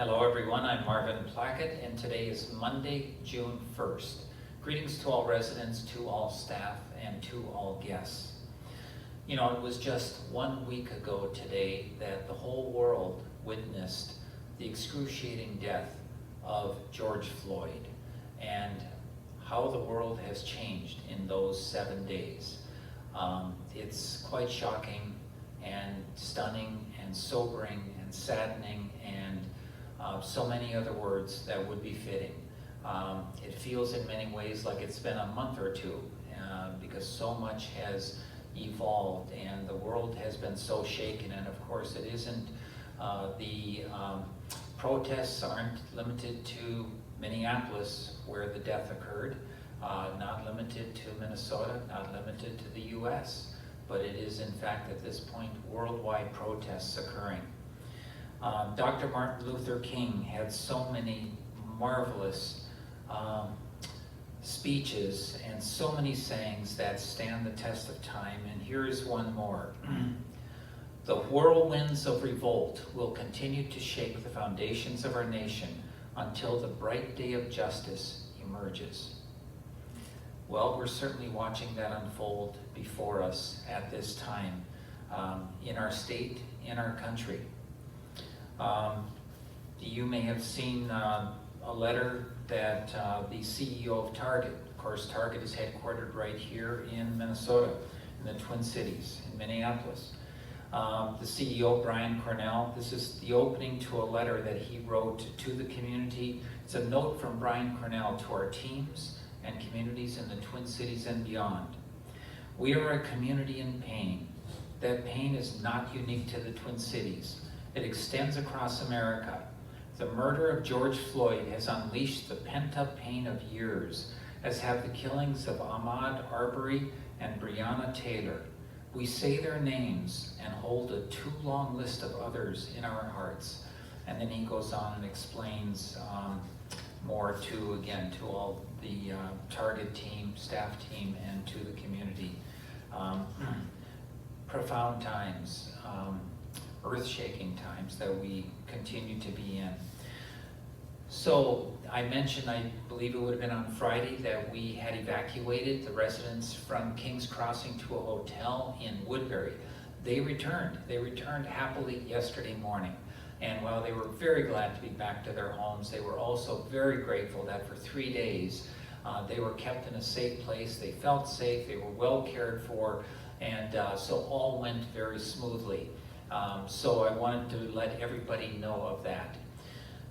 Hello everyone, I'm Marvin Plackett, and today is Monday, June 1st. Greetings to all residents, to all staff, and to all guests. You know, it was just 1 week ago today that the whole world witnessed the excruciating death of George Floyd, and how the world has changed in those 7 days. It's quite shocking and stunning and sobering and saddening and so many other words that would be fitting. It feels in many ways like it's been a month or two because so much has evolved and the world has been so shaken, and of course it isn't, the protests aren't limited to Minneapolis where the death occurred, not limited to Minnesota, not limited to the US, but it is in fact at this point worldwide protests occurring. Dr. Martin Luther King had so many marvelous speeches and so many sayings that stand the test of time, and here is one more. The whirlwinds of revolt will continue to shake the foundations of our nation until the bright day of justice emerges. Well, we're certainly watching that unfold before us at this time in our state, in our country. You may have seen a letter that the CEO of Target, of course Target is headquartered right here in Minnesota, in the Twin Cities, in Minneapolis. The CEO, Brian Cornell, this is the opening to a letter that he wrote to the community. It's a note from Brian Cornell to our teams and communities in the Twin Cities and beyond. We are a community in pain. That pain is not unique to the Twin Cities. It extends across America. The murder of George Floyd has unleashed the pent-up pain of years, as have the killings of Ahmaud Arbery and Breonna Taylor. We say their names and hold a too long list of others in our hearts. And then he goes on and explains more to all the Target team, staff team, and to the community. Profound times. Earth-shaking times that we continue to be in. So I mentioned, I believe it would have been on Friday, that we had evacuated the residents from King's Crossing to a hotel in Woodbury. They returned happily yesterday morning. And while they were very glad to be back to their homes, they were also very grateful that for 3 days they were kept in a safe place. They felt safe, they were well cared for, and so all went very smoothly. So I wanted to let everybody know of that.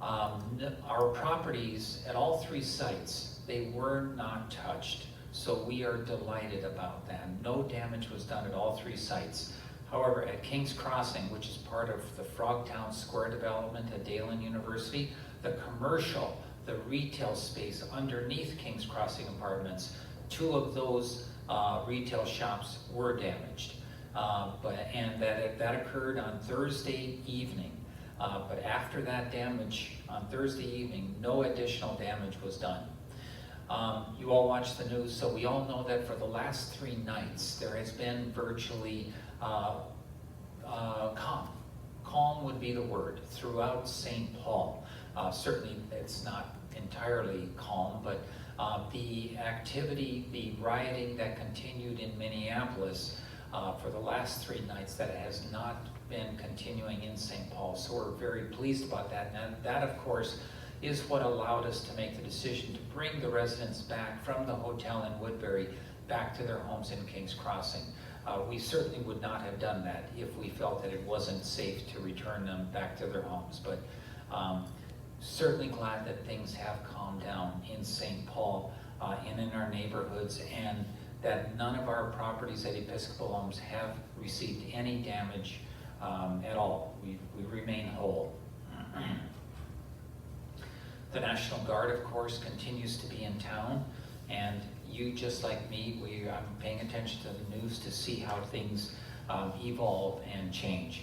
Our properties at all 3 sites, they were not touched. So we are delighted about that. No damage was done at all 3 sites. However, at King's Crossing, which is part of the Frogtown Square development at Dayton University, the commercial, the retail space underneath King's Crossing apartments, 2 of those retail shops were damaged. And that occurred on Thursday evening. But after that damage on Thursday evening, no additional damage was done. You all watch the news, so we all know that for the last 3 nights, there has been virtually calm. Calm would be the word throughout St. Paul. Certainly it's not entirely calm, but the activity, the rioting that continued in Minneapolis for the last 3 nights, that has not been continuing in St. Paul. So we're very pleased about that. And that, of course, is what allowed us to make the decision to bring the residents back from the hotel in Woodbury back to their homes in King's Crossing. We certainly would not have done that if we felt that it wasn't safe to return them back to their homes. But certainly glad that things have calmed down in St. Paul and in our neighborhoods, and that none of our properties at Episcopal Homes have received any damage at all. We remain whole. The National Guard, of course, continues to be in town, and you, just like me, I'm paying attention to the news to see how things evolve and change.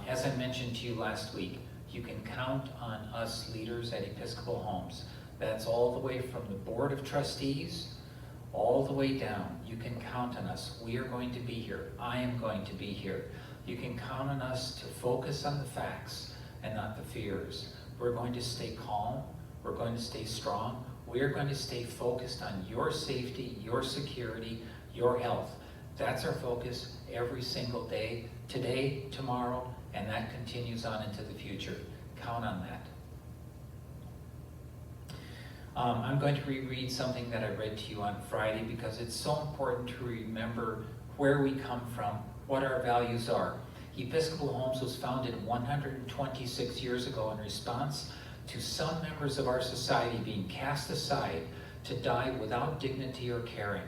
As I mentioned to you last week, you can count on us leaders at Episcopal Homes. That's all the way from the Board of Trustees all the way down. You can count on us. We are going to be here. I am going to be here. You can count on us to focus on the facts and not the fears. We're going to stay calm. We're going to stay strong. We're going to stay focused on your safety, your security, your health. That's our focus every single day, today, tomorrow, and that continues on into the future. Count on that. I'm going to reread something that I read to you on Friday because it's so important to remember where we come from, what our values are. Episcopal Homes was founded 126 years ago in response to some members of our society being cast aside to die without dignity or caring.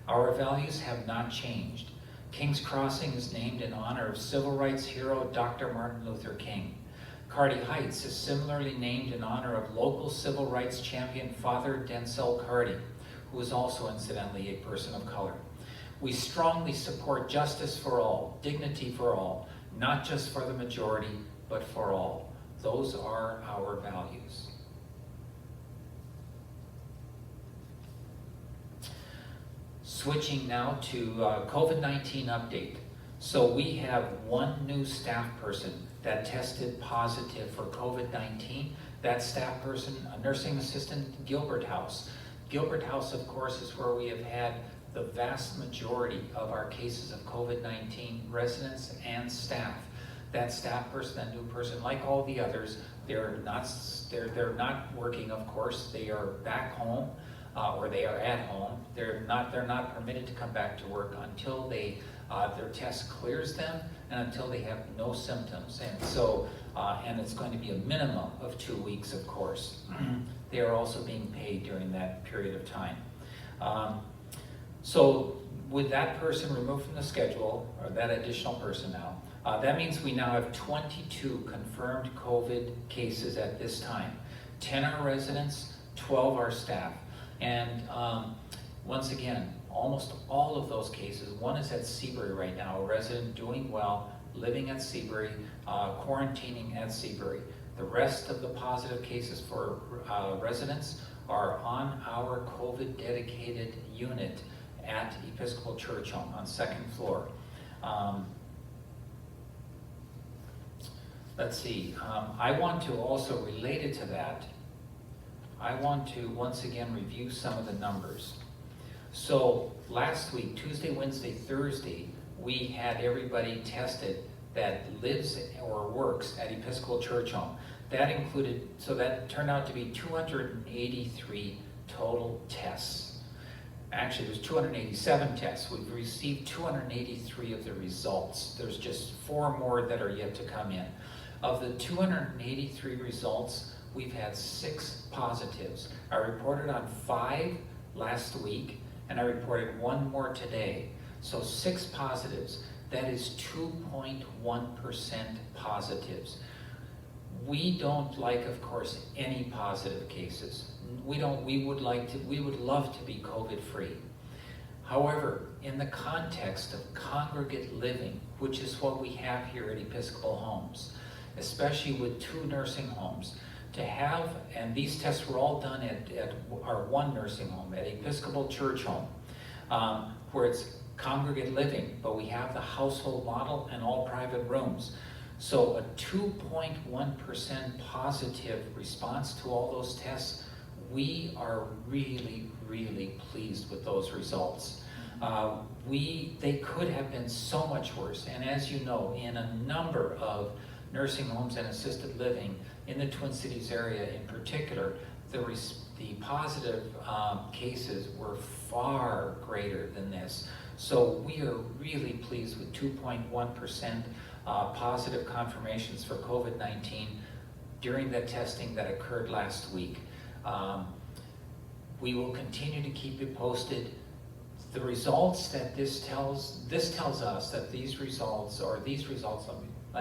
Our values have not changed. King's Crossing is named in honor of civil rights hero Dr. Martin Luther King. Cardi Heights is similarly named in honor of local civil rights champion Father Denzel Cardi, who is also incidentally a person of color. We strongly support justice for all, dignity for all, not just for the majority, but for all. Those are our values. Switching now to COVID-19 update. So we have one new staff person that tested positive for COVID-19. That staff person, a nursing assistant, Gilbert House. Gilbert House, of course, is where we have had the vast majority of our cases of COVID-19 residents and staff. That staff person, that new person, like all the others, they're not working, of course. They are back home or they are at home. They're not permitted to come back to work until their test clears them and until they have no symptoms. And so, and it's going to be a minimum of 2 weeks, of course. They are also being paid during that period of time. So with that person removed from the schedule, or that additional person now, that means we now have 22 confirmed COVID cases at this time. 10 are residents, 12 are staff. And once again, almost all of those cases, one is at Seabury right now, a resident doing well, living at Seabury, quarantining at Seabury. The rest of the positive cases for residents are on our COVID dedicated unit at Episcopal Church Home on 2nd floor. Let's see, I want to also, related to that, I want to once again review some of the numbers. So last week, Tuesday, Wednesday, Thursday, we had everybody tested that lives or works at Episcopal Church Home. That included, so that turned out to be 283 total tests. Actually, there's 287 tests. We've received 283 of the results. There's just 4 more that are yet to come in. Of the 283 results, we've had 6 positives. I reported on 5 last week, and I reported 1 more today. So 6 positives. That is 2.1% positives. We don't like, of course, any positive cases. We would love to be COVID-free. However, in the context of congregate living, which is what we have here at Episcopal Homes, especially with 2 nursing homes, to have, and these tests were all done at our one nursing home, at Episcopal Church Home, where it's congregate living, but we have the household model and all private rooms. So a 2.1% positive response to all those tests, we are really, really pleased with those results. They could have been so much worse, and as you know, in a number of nursing homes and assisted living in the Twin Cities area in particular, the positive cases were far greater than this. So we are really pleased with 2.1% positive confirmations for COVID-19 during the testing that occurred last week. We will continue to keep you posted. The results that this tells us that these results, let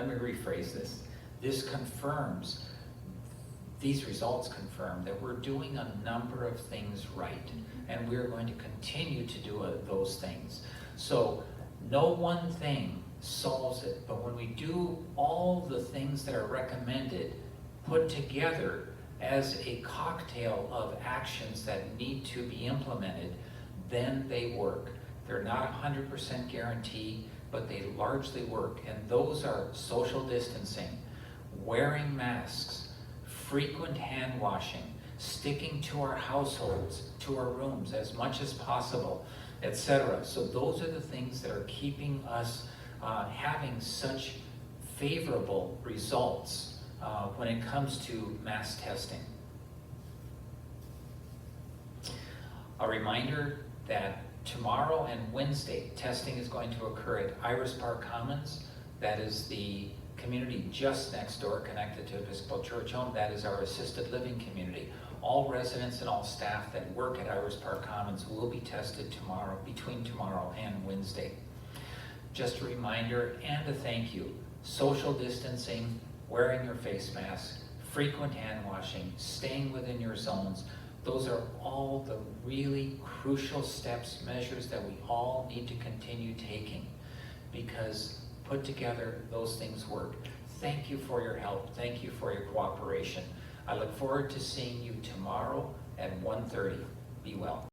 me rephrase this. These results confirm that we're doing a number of things right, and we're going to continue to do those things. So no one thing solves it, but when we do all the things that are recommended, put together as a cocktail of actions that need to be implemented, then they work. They're not 100% guarantee, but they largely work. And those are social distancing, wearing masks, frequent hand washing, sticking to our households, to our rooms as much as possible, etc. So those are the things that are keeping us having such favorable results when it comes to mass testing. A reminder that tomorrow and Wednesday, testing is going to occur at Iris Park Commons. That is the community just next door, connected to Episcopal Church Home. That is our assisted living community. All residents and all staff that work at Iris Park Commons will be tested tomorrow, between tomorrow and Wednesday. Just a reminder and a thank you. Social distancing, wearing your face mask, frequent hand washing, staying within your zones. Those are all the really crucial steps, measures that we all need to continue taking, because put together, those things work. Thank you for your help. Thank you for your cooperation. I look forward to seeing you tomorrow at 1:30. Be well.